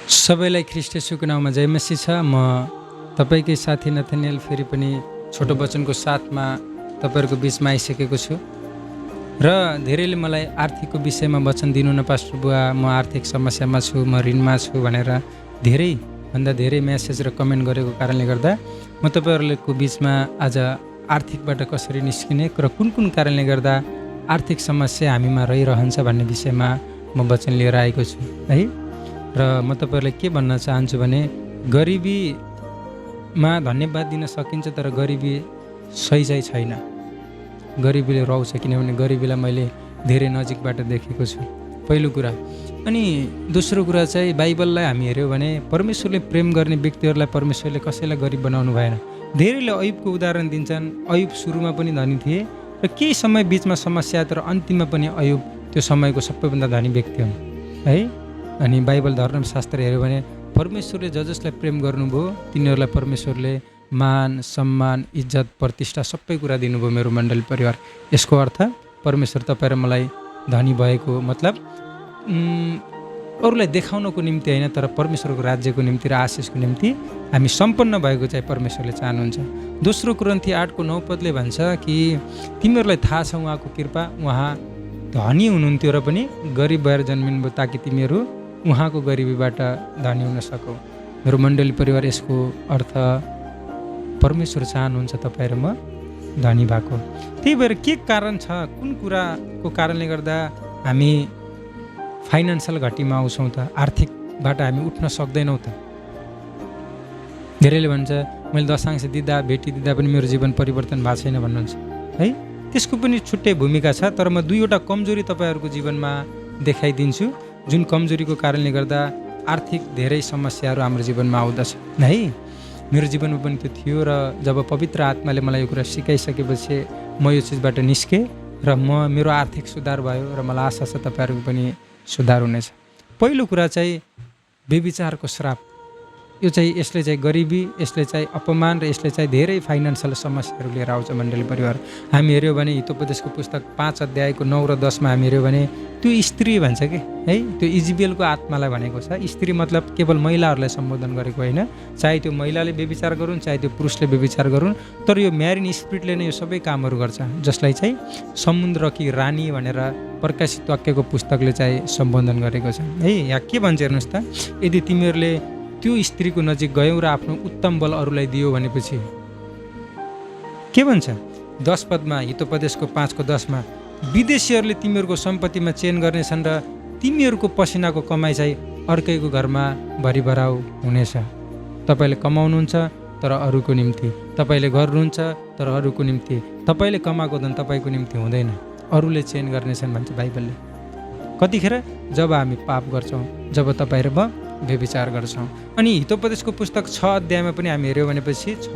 सबैलाई ख्रीष्ट येशूको नाउँमा जय मसीह छ। म तपाईँकै साथी नथानिएल फेरि पनि छोटो वचनको साथमा तपाईँहरूको बिचमा आइसकेको छु र धेरैले मलाई आर्थिकको विषयमा वचन दिनु न पास्टर बुवा, म आर्थिक समस्यामा छु, म ऋणमा छु भनेर धेरैभन्दा धेरै मेसेज र कमेन्ट गरेको कारणले गर्दा म तपाईँहरूको बिचमा आज आर्थिकबाट कसरी निस्किने र कुन कुन कारणले गर्दा आर्थिक समस्या हामीमा रहिरहन्छ भन्ने विषयमा म वचन लिएर आएको छु है। र म तपाईँहरूलाई के भन्न चाहन्छु भने गरिबीमा धन्यवाद दिन सकिन्छ, तर गरिबी सही चाहिँ छैन। गरिबीले रहन्छ, किनभने गरिबीलाई मैले धेरै नजिकबाट देखेको छु, पहिलो कुरा। अनि दोस्रो कुरा चाहिँ बाइबललाई हामी हेऱ्यौँ भने परमेश्वरले प्रेम गर्ने व्यक्तिहरूलाई परमेश्वरले कसैलाई गरिब बनाउनु भएन। धेरैले अयुबको उदाहरण दिन्छन्। अयुब सुरुमा पनि धनी थिए र केही समय बिचमा समस्या, तर अन्तिममा पनि अयुब त्यो समयको सबैभन्दा धनी व्यक्ति हुन् है। अनि बाइबल धर्मशास्त्र हेऱ्यो भने परमेश्वरले जसलाई प्रेम गर्नुभयो तिनीहरूलाई परमेश्वरले मान, सम्मान, इज्जत, प्रतिष्ठा सबै कुरा दिनुभयो। मेरो मण्डली परिवार, यसको अर्थ परमेश्वर तपाईँ र मलाई धनी भएको मतलब अरूलाई देखाउनको निम्ति होइन, तर परमेश्वरको राज्यको निम्ति र आशिषको निम्ति हामी सम्पन्न भएको चाहिँ परमेश्वरले चाहनुहुन्छ। दोस्रो कुरिन्थी 8:9 भन्छ कि तिमीहरूलाई थाहा छ उहाँको कृपा, उहाँ धनी हुनुहुन्थ्यो र पनि गरिब भएर जन्मिनुभयो ताकि तिमीहरू उहाँको गरिबीबाट धनी हुन सकौ। मेरो मण्डली परिवार, यसको अर्थ परमेश्वर चाहनुहुन्छ तपाईँ र म धनी भएको। त्यही भएर के कारण छ, कुन कुराको कारणले गर्दा हामी फाइनेन्सियल घटीमा आउँछौँ त, आर्थिकबाट हामी उठ्न सक्दैनौँ त? धेरैले भन्छ मैले दशांश दिँदा भेटिदिँदा पनि मेरो जीवन परिवर्तन भएको छैन भन्नुहुन्छ है। त्यसको पनि छुट्टै भूमिका छ, तर म दुईवटा कमजोरी तपाईँहरूको जीवनमा देखाइदिन्छु, जुन कमजोरीको कारणले गर्दा आर्थिक धेरै समस्याहरू हाम्रो जीवनमा आउँदछ है। मेरो जीवनमा पनि त्यो थियो र जब पवित्र आत्माले मलाई यो कुरा सिकाइसकेपछि म यो चिजबाट निस्केँ र मेरो आर्थिक सुधार भयो र मलाई आशा छ तपाईँहरूको पनि सुधार हुनेछ। पहिलो कुरा चाहिँ व्यभिचारको श्राप। यो चाहिँ यसले चाहिँ गरिबी, यसले चाहिँ अपमान र यसले चाहिँ धेरै फाइनेन्सियल समस्याहरू लिएर आउँछ। मण्डली परिवार, हामी हेऱ्यौँ भने हितोपदेशको पुस्तक 5 अध्यायको 9 र 10मा हामी हेऱ्यौँ भने त्यो स्त्री भन्छ कि है, त्यो इजबेलको आत्मालाई भनेको छ। स्त्री मतलब केवल महिलाहरूलाई सम्बोधन गरेको होइन, चाहे त्यो महिलाले व्यभिचार गरून् चाहे त्यो पुरुषले व्यभिचार गरून्, तर यो म्यारिन स्पिरिटले नै यो सबै कामहरू गर्छ, जसलाई चाहिँ समुद्रकी रानी भनेर प्रकाशित वाक्यको पुस्तकले चाहिँ सम्बोधन गरेको छ है। यहाँ के भन्छ हेर्नुहोस् त, यदि तिमीहरूले त्यो स्त्रीको नजिक गयौ र आफ्नो उत्तम बल अरूलाई दियो भनेपछि के भन्छ 10 पदमा, हितोपदेशको 5:10मा, विदेशीहरूले तिमीहरूको सम्पत्तिमा चयन गर्नेछन् र तिमीहरूको पसिनाको कमाइ चाहिँ अर्कैको घरमा भरिभराउ हुनेछ। तपाईँले कमाउनुहुन्छ तर अरूको निम्ति, तपाईँले गर्नुहुन्छ तर अरूको निम्ति, तपाईँले कमाएको धन तपाईँको निम्ति हुँदैन, अरूले चयन गर्नेछन् भन्छ बाइबलले। कतिखेर? जब हामी पाप गर्छौँ, जब तपाईँ र म व्यभिचार गर्छौँ। अनि हितोपदेशको पुस्तक 6 अध्यायमा पनि हामी हेऱ्यौँ भनेपछि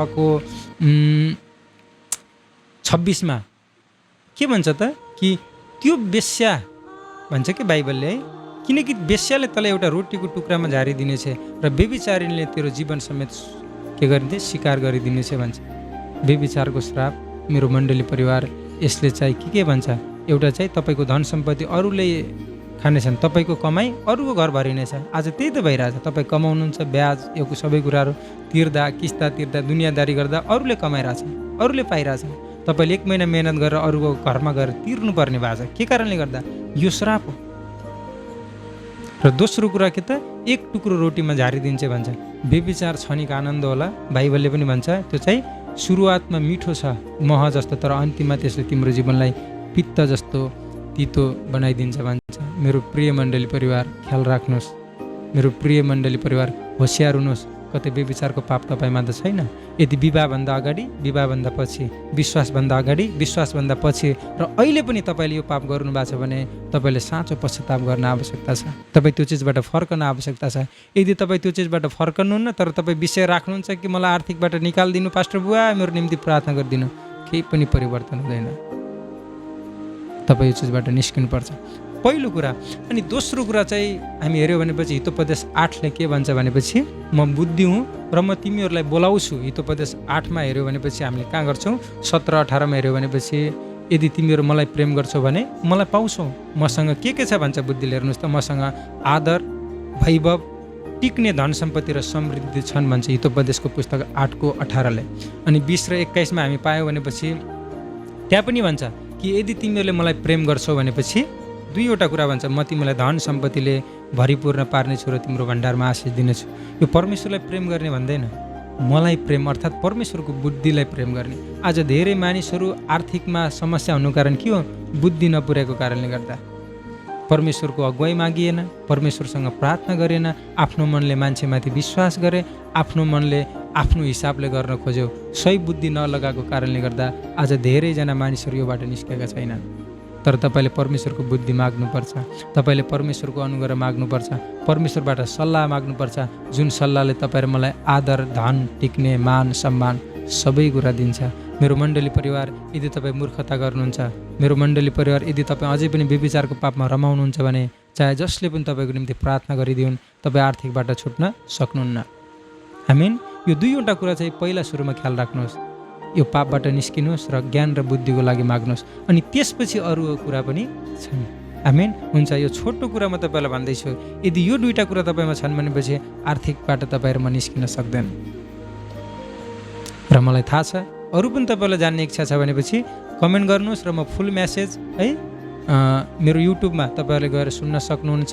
6:26मा के भन्छ त कि त्यो बेश्या भन्छ कि बाइबलले है, किनकि बेश्याले तँलाई एउटा रोटीको टुक्रामा झारिदिनेछ र व्यभिचारिणीले तेरो जीवन समेत के गरिदिने, शिकार गरिदिनेछ भन्छ। व्यभिचारको श्राप मेरो मण्डली परिवार, यसले चाहिँ के भन्छ, एउटा चाहिँ तपाईँको धन सम्पत्ति अरूले खानेछन्, तपाईँको कमाइ अरूको घर भरिनेछ। आज त्यही त भइरहेछ, तपाईँ कमाउनुहुन्छ, ब्याज यो सबै कुराहरू तिर्दा, किस्ता तिर्दा, दुनियाँदारी गर्दा अरूले कमाइरहेछन्, अरूले पाइरहेछन्, तपाईँले 1 महिना मेहनत गरेर अरूको घरमा गएर तिर्नुपर्ने भएको छ। के कारणले गर्दा? यो श्राप हो। र दोस्रो कुरा के त, 1 टुक्रो रोटीमा झारिदिन्छ भन्छ। व्यभिचार क्षणिक आनन्द होला, बाइबलले पनि भन्छ, त्यो चाहिँ सुरुवातमा मिठो छ मह जस्तो, तर अन्तिममा त्यसले तिम्रो जीवनलाई पित्त जस्तो तितो बनाइदिन्छ भन्छ। मेरो प्रिय मण्डली परिवार, ख्याल राख्नुहोस्। मेरो प्रिय मण्डली परिवार, होसियार हुनुहोस्, कतै व्यभिचारको पाप तपाईँमा त छैन। यदि विवाहभन्दा अगाडि, विवाहभन्दा पछि, विश्वासभन्दा अगाडि, विश्वासभन्दा पछि र अहिले पनि तपाईँले यो पाप गर्नुभएको छ भने तपाईँले साँचो पश्चाताप गर्न आवश्यकता छ। तपाईँ त्यो चिजबाट फर्कन आवश्यकता छ। यदि तपाईँ त्यो चिजबाट फर्कनुहुन्न, तर तपाईँ विषय राख्नुहुन्छ कि मलाई आर्थिकबाट निकालिदिनु पास्टर बुवा, मेरो निम्ति प्रार्थना गरिदिनु, केही पनि परिवर्तन हुँदैन। तपाईँ यो चिजबाट निस्किनुपर्छ, पहिलो कुरा। अनि दोस्रो कुरा चाहिँ हामी हेऱ्यौँ भनेपछि हितोपदेश 8ले के भन्छ भनेपछि, म बुद्धि हुँ र म तिमीहरूलाई बोलाउँछु। हितोपदेश 8मा हेऱ्यौँ भनेपछि हामीले कहाँ गर्छौँ, 17-18मा हेऱ्यौँ भनेपछि, यदि तिमीहरू मलाई प्रेम गर्छौ भने मलाई पाउँछौ, मसँग के छ भन्छ बुद्धिले। हेर्नुहोस् त, मसँग आदर, वैभव, टिक्ने धन सम्पत्ति र समृद्धि छन् भन्छ हितोपदेशको पुस्तक 8:18ले। अनि 20 र 21मा हामी पायौँ भनेपछि त्यहाँ पनि भन्छ कि यदि तिमीहरूले मलाई प्रेम गर्छौ भनेपछि दुईवटा कुरा भन्छ, म तिमीलाई धन सम्पत्तिले भरिपूर्ण पार्नेछु र तिम्रो भण्डारमा आशिष दिनेछु। यो परमेश्वरलाई प्रेम गर्ने भन्दैन, मलाई प्रेम अर्थात् परमेश्वरको बुद्धिलाई प्रेम गर्ने। आज धेरै मानिसहरू आर्थिकमा समस्या हुनुको कारण के हो? बुद्धि नपुर्याएको कारणले गर्दा। परमेश्वरको अगुवाई मागिएन, परमेश्वरसँग प्रार्थना गरेन, आफ्नो मनले मान्छेमाथि विश्वास गरे, आफ्नो मनले आफ्नो हिसाबले गर्न खोज्यो, सही बुद्धि नलगाएको कारणले गर्दा आज धेरैजना मानिसहरू योबाट निस्केका छैनन्। तर तपाईँले परमेश्वरको बुद्धि माग्नुपर्छ, तपाईँले परमेश्वरको अनुग्रह माग्नुपर्छ, परमेश्वरबाट सल्लाह माग्नुपर्छ, जुन सल्लाहले तपाईँ र मलाई आदर, धन, टिक्ने, मान, सम्मान सबै कुरा दिन्छ। मेरो मण्डली परिवार, यदि तपाईँ मूर्खता गर्नुहुन्छ, मेरो मण्डली परिवार यदि तपाईँ अझै पनि व्यभिचारको पापमा रमाउनुहुन्छ भने चाहे जसले पनि तपाईँको निम्ति प्रार्थना गरिदिउन्, तपाईँ आर्थिकबाट छुट्न सक्नुहुन्न। आमेन। यो दुईवटा कुरा चाहिँ पहिला सुरुमा ख्याल राख्नुहोस्, यो पापबाट निस्किनुहोस् र ज्ञान र बुद्धिको लागि माग्नुहोस्, अनि त्यसपछि अरू कुरा पनि छन्। आमेन। हुन्छ, यो छोटो कुरा म तपाईँलाई भन्दैछु, यदि यो दुईवटा कुरा तपाईँमा छन् भनेपछि आर्थिकबाट तपाईँ र म निस्किन सक्दैन। र मलाई थाहा छ अरू पनि तपाईँलाई जान्ने इच्छा छ भनेपछि कमेन्ट गर्नुहोस् र म फुल मेसेज है मेरो युट्युबमा तपाईँहरूले गएर सुन्न सक्नुहुन्छ।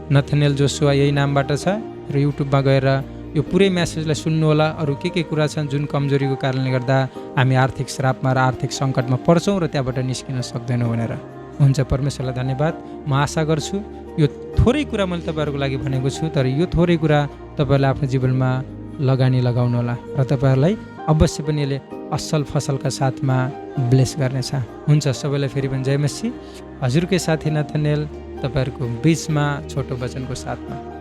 नथनेल जोसुवा यही नामबाट छ र युट्युबमा गएर यो पुरै मेसेजलाई सुन्नुहोला। अरू के कुरा छन् जुन कमजोरीको कारणले गर्दा हामी आर्थिक श्रापमा र आर्थिक सङ्कटमा पर्छौँ र त्यहाँबाट निस्किन सक्दैनौँ भनेर। हुन्छ, परमेश्वरलाई धन्यवाद। म आशा गर्छु यो थोरै कुरा मैले तपाईँहरूको लागि भनेको छु, तर यो थोरै कुरा तपाईँहरूले आफ्नो जीवनमा लगानी लगाउनु होला र तपाईँहरूलाई अवश्य पनि यसले असल फसलका साथमा ब्लेस गर्नेछ। हुन्छ, सबैलाई फेरि पनि जय मसी। हजुरकै साथी नथनेल तपाईँहरूको बिचमा छोटो वचनको साथमा।